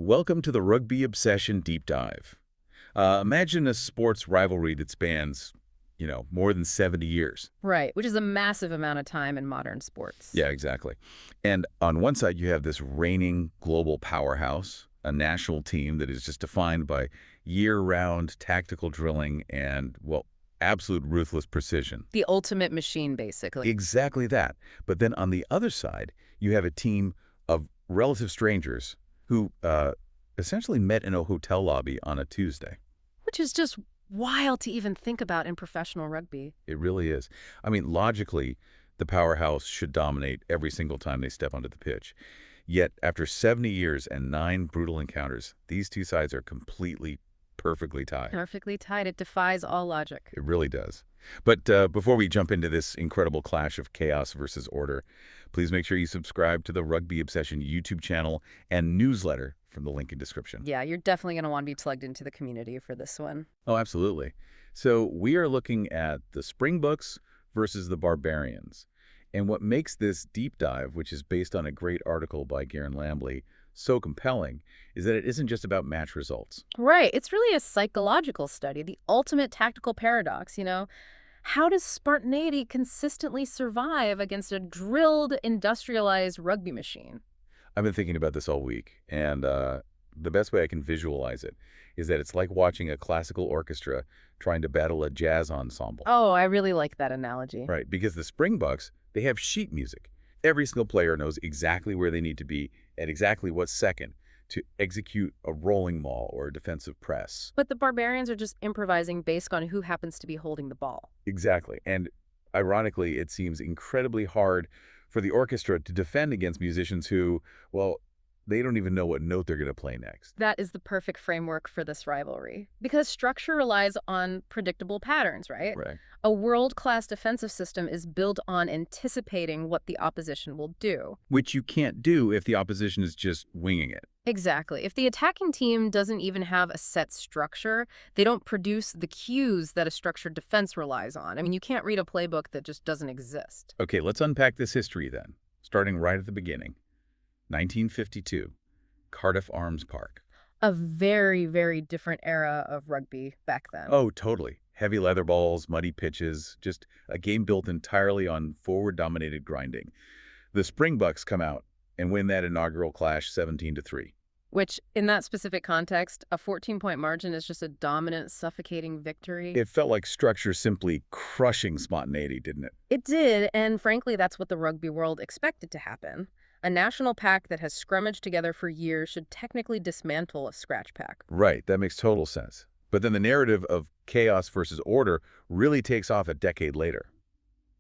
Welcome to the Rugby Obsession Deep Dive. Imagine a sports rivalry that spans, more than 70 years. Right, which is a massive amount of time in modern sports. Yeah, exactly. And on one side, you have this reigning global powerhouse, a national team that is just defined by year-round tactical drilling and, well, absolute ruthless precision. The ultimate machine, basically. Exactly that. But then on the other side, you have a team of relative strangers who essentially met in a hotel lobby on a Tuesday. Which is just wild to even think about in professional rugby. It really is. I mean, logically, the powerhouse should dominate every single time they step onto the pitch. Yet, after 70 years and 9 brutal encounters, these two sides are completely, perfectly tied. Perfectly tied. It defies all logic. It really does. But before we jump into this incredible clash of chaos versus order, please make sure you subscribe to the Rugby Obsession YouTube channel and newsletter from the link in description. Yeah, you're definitely going to want to be plugged into the community for this one. Oh, absolutely. So we are looking at the Springboks versus the Barbarians. And what makes this deep dive, which is based on a great article by Garen Lambley, so compelling is that it isn't just about match results. Right. It's really a psychological study, the ultimate tactical paradox, How does spontaneity consistently survive against a drilled, industrialized rugby machine? I've been thinking about this all week, and the best way I can visualize it is that it's like watching a classical orchestra trying to battle a jazz ensemble. Oh, I really like that analogy. Right, because the Springboks, they have sheet music. Every single player knows exactly where they need to be at exactly what second to execute a rolling maul or a defensive press. But the Barbarians are just improvising based on who happens to be holding the ball. Exactly. And ironically, it seems incredibly hard for the orchestra to defend against musicians who, well, they don't even know what note they're going to play next. That is the perfect framework for this rivalry. Because structure relies on predictable patterns, right? Right. A world-class defensive system is built on anticipating what the opposition will do. Which you can't do if the opposition is just winging it. Exactly. If the attacking team doesn't even have a set structure, they don't produce the cues that a structured defense relies on. I mean, you can't read a playbook that just doesn't exist. Okay, let's unpack this history then, starting right at the beginning. 1952, Cardiff Arms Park. A very, very different era of rugby back then. Oh, totally. Heavy leather balls, muddy pitches, just a game built entirely on forward-dominated grinding. The Springboks come out and win that inaugural clash 17-3. Which, in that specific context, a 14-point margin is just a dominant, suffocating victory. It felt like structure simply crushing spontaneity, didn't it? It did, and frankly, that's what the rugby world expected to happen. A national pack that has scrummaged together for years should technically dismantle a scratch pack. Right, that makes total sense. But then the narrative of chaos versus order really takes off a decade later.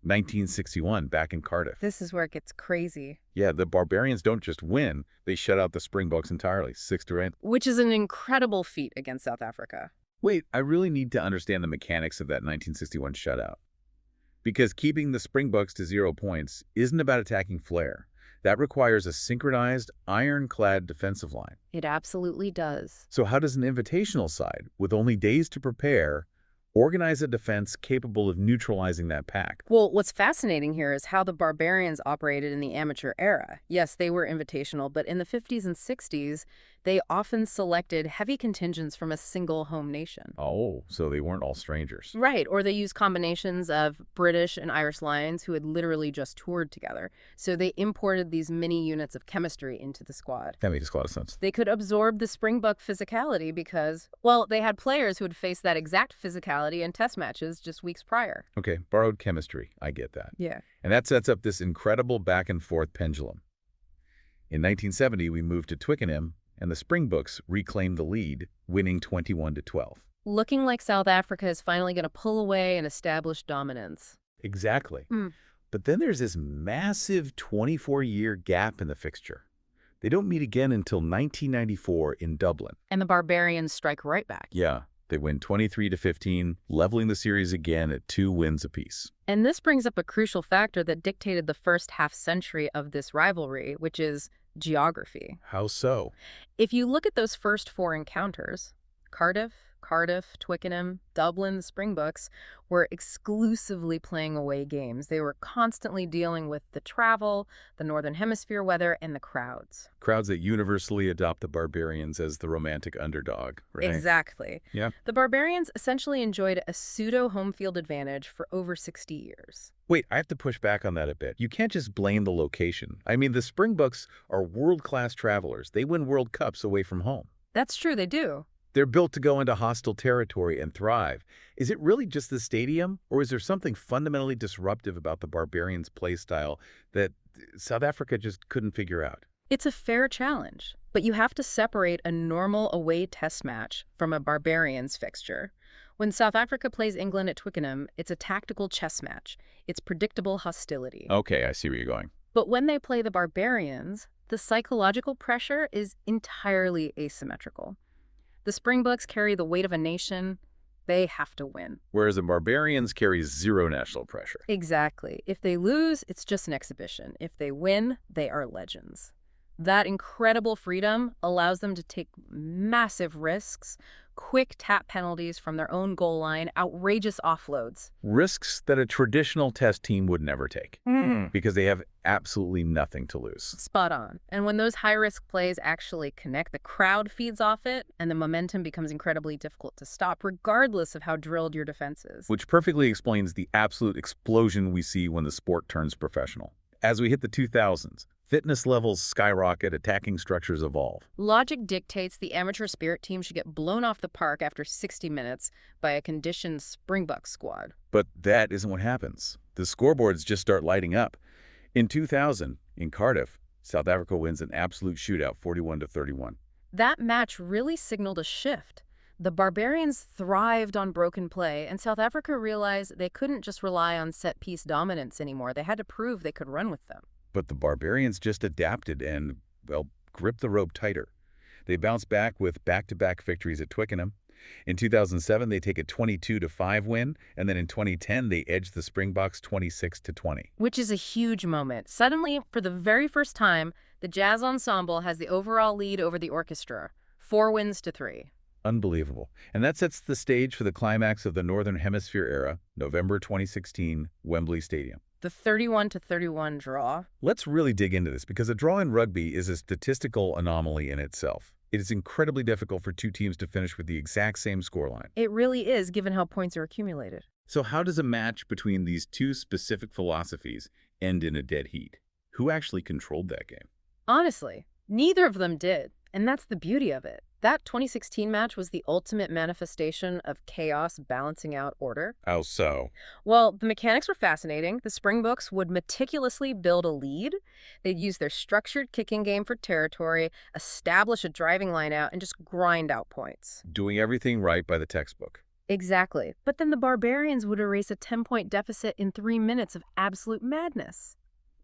1961, back in Cardiff. This is where it gets crazy. Yeah, the Barbarians don't just win, they shut out the Springboks entirely, 6-8. Which is an incredible feat against South Africa. Wait, I really need to understand the mechanics of that 1961 shutout. Because keeping the Springboks to 0 points isn't about attacking flair. That requires a synchronized, ironclad defensive line. It absolutely does. So how does an invitational side, with only days to prepare, organize a defense capable of neutralizing that pack? Well, what's fascinating here is how the Barbarians operated in the amateur era. Yes, they were invitational, but in the 50s and 60s, they often selected heavy contingents from a single home nation. Oh, so they weren't all strangers. Right, or they used combinations of British and Irish Lions who had literally just toured together. So they imported these mini units of chemistry into the squad. That makes a lot of sense. They could absorb the Springbok physicality because, well, they had players who had faced that exact physicality in test matches just weeks prior. Okay, borrowed chemistry. I get that. Yeah. And that sets up this incredible back-and-forth pendulum. In 1970, we moved to Twickenham, and the Springboks reclaimed the lead, winning 21-12. Looking like South Africa is finally going to pull away and establish dominance. Exactly. But then there's this massive 24-year gap in the fixture. They don't meet again until 1994 in Dublin. And the Barbarians strike right back. Yeah, they win 23-15, leveling the series again at 2 wins apiece. And this brings up a crucial factor that dictated the first half-century of this rivalry, which is geography. How so? If you look at those first 4 encounters, Cardiff, Cardiff, Twickenham, Dublin, the Springboks were exclusively playing away games. They were constantly dealing with the travel, the Northern Hemisphere weather, and the crowds. Crowds that universally adopt the Barbarians as the romantic underdog, right? Exactly. Yeah. The Barbarians essentially enjoyed a pseudo-home field advantage for over 60 years. Wait, I have to push back on that a bit. You can't just blame the location. I mean, the Springboks are world-class travelers. They win World Cups away from home. That's true, they do. They're built to go into hostile territory and thrive. Is it really just the stadium, or is there something fundamentally disruptive about the Barbarians' play style that South Africa just couldn't figure out? It's a fair challenge, but you have to separate a normal away test match from a Barbarians fixture. When South Africa plays England at Twickenham, it's a tactical chess match. It's predictable hostility. Okay, I see where you're going. But when they play the Barbarians, the psychological pressure is entirely asymmetrical. The Springboks carry the weight of a nation. They have to win. Whereas the Barbarians carry zero national pressure. Exactly. If they lose, it's just an exhibition. If they win, they are legends. That incredible freedom allows them to take massive risks, quick tap penalties from their own goal line, outrageous offloads. Risks that a traditional test team would never take because they have absolutely nothing to lose. Spot on. And when those high-risk plays actually connect, the crowd feeds off it, and the momentum becomes incredibly difficult to stop, regardless of how drilled your defense is. Which perfectly explains the absolute explosion we see when the sport turns professional. As we hit the 2000s, fitness levels skyrocket, attacking structures evolve. Logic dictates the amateur spirit team should get blown off the park after 60 minutes by a conditioned Springbok squad. But that isn't what happens. The scoreboards just start lighting up. In 2000, in Cardiff, South Africa wins an absolute shootout, 41-31. That match really signaled a shift. The Barbarians thrived on broken play, and South Africa realized they couldn't just rely on set-piece dominance anymore. They had to prove they could run with them. But the Barbarians just adapted and, well, gripped the rope tighter. They bounced back with back-to-back victories at Twickenham. In 2007, they take a 22-5 win, and then in 2010, they edged the Springboks 26-20. Which is a huge moment. Suddenly, for the very first time, the jazz ensemble has the overall lead over the orchestra, 4-3. Unbelievable. And that sets the stage for the climax of the Northern Hemisphere era, November 2016, Wembley Stadium. The 31-31 draw. Let's really dig into this because a draw in rugby is a statistical anomaly in itself. It is incredibly difficult for two teams to finish with the exact same scoreline. It really is, given how points are accumulated. So how does a match between these two specific philosophies end in a dead heat? Who actually controlled that game? Honestly, neither of them did, and that's the beauty of it. That 2016 match was the ultimate manifestation of chaos balancing out order. How so? Well, the mechanics were fascinating. The Springboks would meticulously build a lead. They'd use their structured kicking game for territory, establish a driving line out, and just grind out points. Doing everything right by the textbook. Exactly. But then the Barbarians would erase a 10-point deficit in 3 minutes of absolute madness.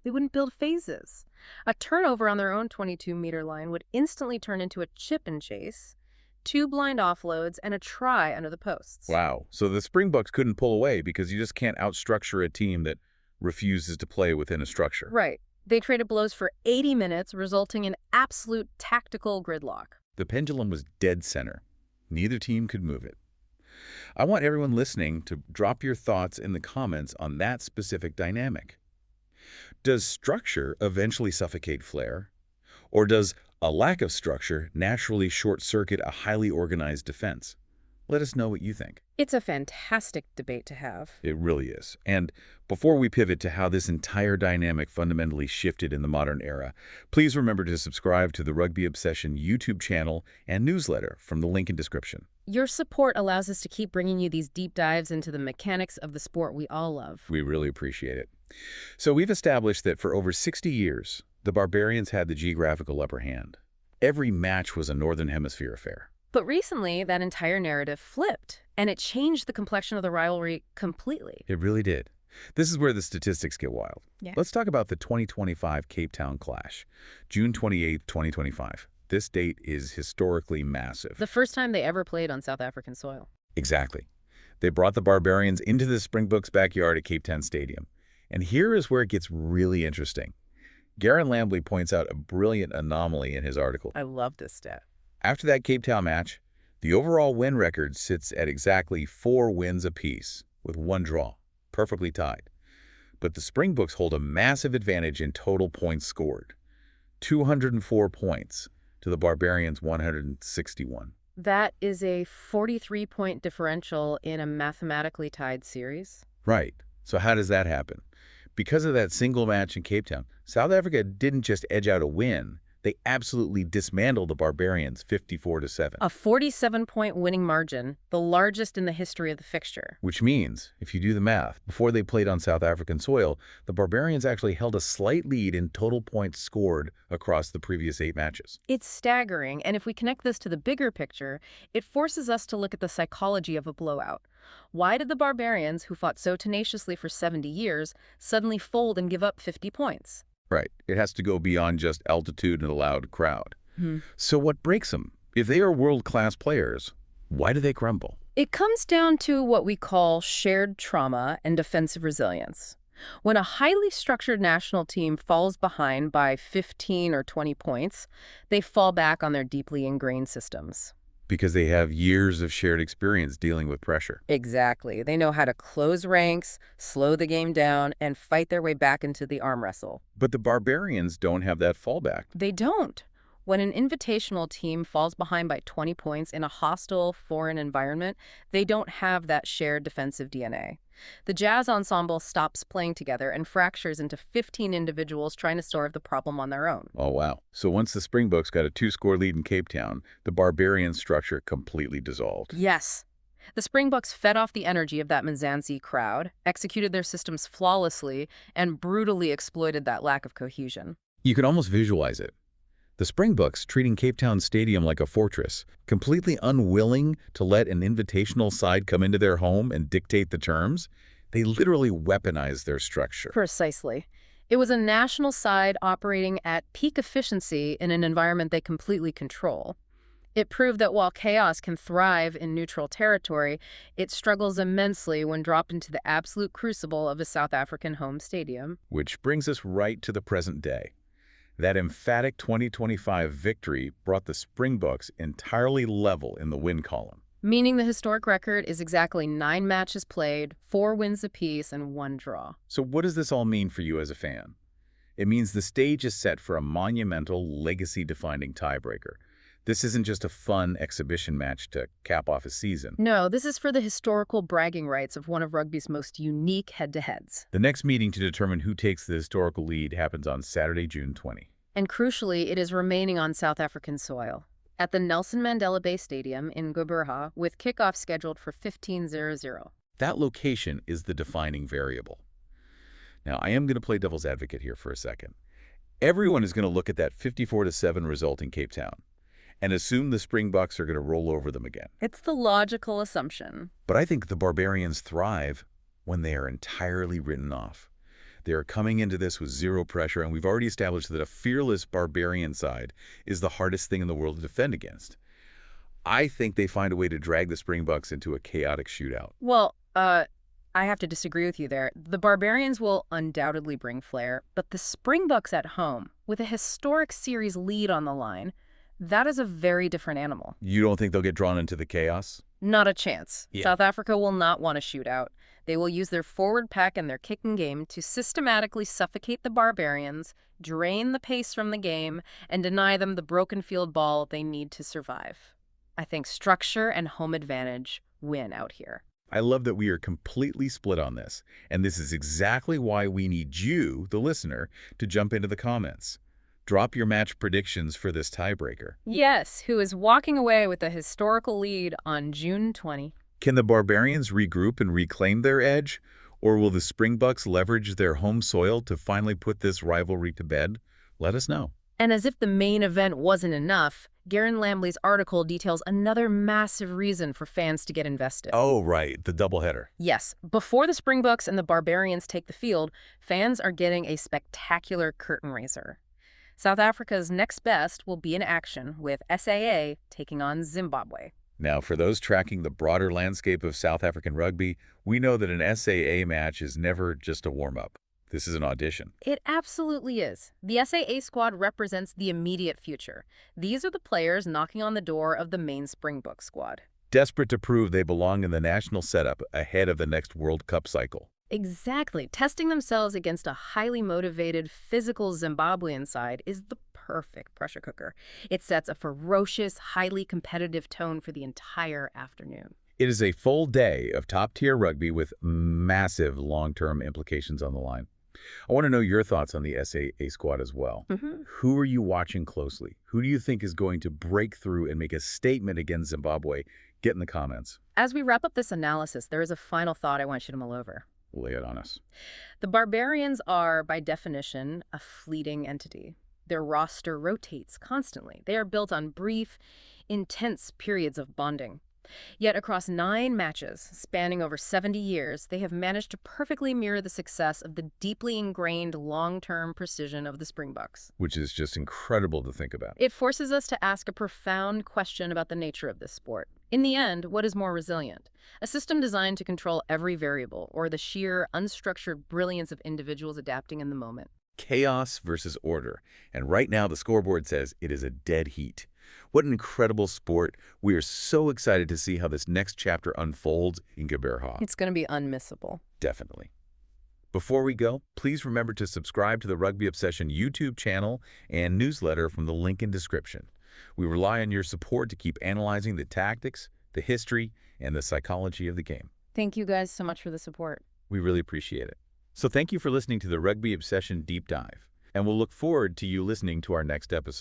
They wouldn't build phases. A turnover on their own 22-meter line would instantly turn into a chip and chase, 2 blind offloads, and a try under the posts. Wow. So the Springboks couldn't pull away because you just can't outstructure a team that refuses to play within a structure. Right. They traded blows for 80 minutes, resulting in absolute tactical gridlock. The pendulum was dead center. Neither team could move it. I want everyone listening to drop your thoughts in the comments on that specific dynamic. Does structure eventually suffocate flair? Or does a lack of structure naturally short-circuit a highly organized defense? Let us know what you think. It's a fantastic debate to have. It really is. And before we pivot to how this entire dynamic fundamentally shifted in the modern era, please remember to subscribe to the Rugby Obsession YouTube channel and newsletter from the link in description. Your support allows us to keep bringing you these deep dives into the mechanics of the sport we all love. We really appreciate it. So we've established that for over 60 years, the Barbarians had the geographical upper hand. Every match was a Northern Hemisphere affair. But recently, that entire narrative flipped, and it changed the complexion of the rivalry completely. It really did. This is where the statistics get wild. Yeah. Let's talk about the 2025 Cape Town clash, June 28, 2025. This date is historically massive. The first time they ever played on South African soil. Exactly. They brought the Barbarians into the Springboks' backyard at Cape Town Stadium. And here is where it gets really interesting. Garen Lambley points out a brilliant anomaly in his article. I love this stat. After that Cape Town match, The overall win record sits at exactly 4 wins apiece, with 1 draw, perfectly tied. But the Springboks hold a massive advantage in total points scored. 204 points to the Barbarians' 161. That is a 43-point differential in a mathematically tied series. Right. So how does that happen? Because of that single match in Cape Town, South Africa didn't just edge out a win. They absolutely dismantled the Barbarians 54-7. A 47-point winning margin, the largest in the history of the fixture. Which means, if you do the math, before they played on South African soil, the Barbarians actually held a slight lead in total points scored across the previous 8 matches. It's staggering, and if we connect this to the bigger picture, it forces us to look at the psychology of a blowout. Why did the Barbarians, who fought so tenaciously for 70 years, suddenly fold and give up 50 points? Right. It has to go beyond just altitude and a loud crowd. Hmm. So what breaks them? If they are world-class players, why do they crumble? It comes down to what we call shared trauma and defensive resilience. When a highly structured national team falls behind by 15 or 20 points, they fall back on their deeply ingrained systems. Because they have years of shared experience dealing with pressure. Exactly. They know how to close ranks, slow the game down, and fight their way back into the arm wrestle. But the Barbarians don't have that fallback. They don't. When an invitational team falls behind by 20 points in a hostile foreign environment, they don't have that shared defensive DNA. The jazz ensemble stops playing together and fractures into 15 individuals trying to solve the problem on their own. Oh, wow. So once the Springboks got a 2-score lead in Cape Town, the Barbarian structure completely dissolved. Yes. The Springboks fed off the energy of that Mzansi crowd, executed their systems flawlessly, and brutally exploited that lack of cohesion. You can almost visualize it. The Springboks treating Cape Town Stadium like a fortress, completely unwilling to let an invitational side come into their home and dictate the terms. They literally weaponized their structure. Precisely. It was a national side operating at peak efficiency in an environment they completely control. It proved that while chaos can thrive in neutral territory, it struggles immensely when dropped into the absolute crucible of a South African home stadium. Which brings us right to the present day. That emphatic 2025 victory brought the Springboks entirely level in the win column. Meaning the historic record is exactly 9 matches played, 4 wins apiece, and 1 draw. So what does this all mean for you as a fan? It means the stage is set for a monumental, legacy-defining tiebreaker. This isn't just a fun exhibition match to cap off a season. No, this is for the historical bragging rights of one of rugby's most unique head-to-heads. The next meeting to determine who takes the historical lead happens on Saturday, June 20. And crucially, it is remaining on South African soil, at the Nelson Mandela Bay Stadium in Gqeberha, with kickoff scheduled for 15:00. That location is the defining variable. Now, I am going to play devil's advocate here for a second. Everyone is going to look at that 54-7 result in Cape Town and assume the Springboks are going to roll over them again. It's the logical assumption. But I think the Barbarians thrive when they are entirely written off. They are coming into this with zero pressure, and we've already established that a fearless Barbarian side is the hardest thing in the world to defend against. I think they find a way to drag the Springboks into a chaotic shootout. Well, I have to disagree with you there. The Barbarians will undoubtedly bring flair, but the Springboks at home, with a historic series lead on the line, that is a very different animal. You don't think they'll get drawn into the chaos? Not a chance. Yeah. South Africa will not want a shootout. They will use their forward pack and their kicking game to systematically suffocate the Barbarians, drain the pace from the game, and deny them the broken field ball they need to survive. I think structure and home advantage win out here. I love that we are completely split on this, and this is exactly why we need you, the listener, to jump into the comments. Drop your match predictions for this tiebreaker. Yes, who is walking away with a historical lead on June 20. Can the Barbarians regroup and reclaim their edge? Or will the Springboks leverage their home soil to finally put this rivalry to bed? Let us know. And as if the main event wasn't enough, Garen Lambley's article details another massive reason for fans to get invested. Oh, right, the doubleheader. Yes, before the Springboks and the Barbarians take the field, fans are getting a spectacular curtain raiser. South Africa's next best will be in action, with SAA taking on Zimbabwe. Now, for those tracking the broader landscape of South African rugby, we know that an SAA match is never just a warm-up. This is an audition. It absolutely is. The SAA squad represents the immediate future. These are the players knocking on the door of the main Springbok squad. Desperate to prove they belong in the national setup ahead of the next World Cup cycle. Exactly. Testing themselves against a highly motivated, physical Zimbabwean side is the perfect pressure cooker. It sets a ferocious, highly competitive tone for the entire afternoon. It is a full day of top-tier rugby with massive long-term implications on the line. I want to know your thoughts on the SAA squad as well. Who are you watching closely? Who do you think is going to break through and make a statement against Zimbabwe? Get in the comments. As we wrap up this analysis, there is a final thought I want you to mull over. Lay it on us. The Barbarians are, by definition, a fleeting entity. Their roster rotates constantly. They are built on brief, intense periods of bonding. Yet across 9 matches, spanning over 70 years, they have managed to perfectly mirror the success of the deeply ingrained long-term precision of the Springboks. Which is just incredible to think about. It forces us to ask a profound question about the nature of this sport. In the end, what is more resilient? A system designed to control every variable, or the sheer, unstructured brilliance of individuals adapting in the moment? Chaos versus order. And right now the scoreboard says it is a dead heat. What an incredible sport. We are so excited to see how this next chapter unfolds in Gqeberha. It's going to be unmissable. Definitely. Before we go, please remember to subscribe to the Rugby Obsession YouTube channel and newsletter from the link in description. We rely on your support to keep analyzing the tactics, the history, and the psychology of the game. Thank you guys so much for the support. We really appreciate it. So thank you for listening to the Rugby Obsession Deep Dive, and we'll look forward to you listening to our next episode.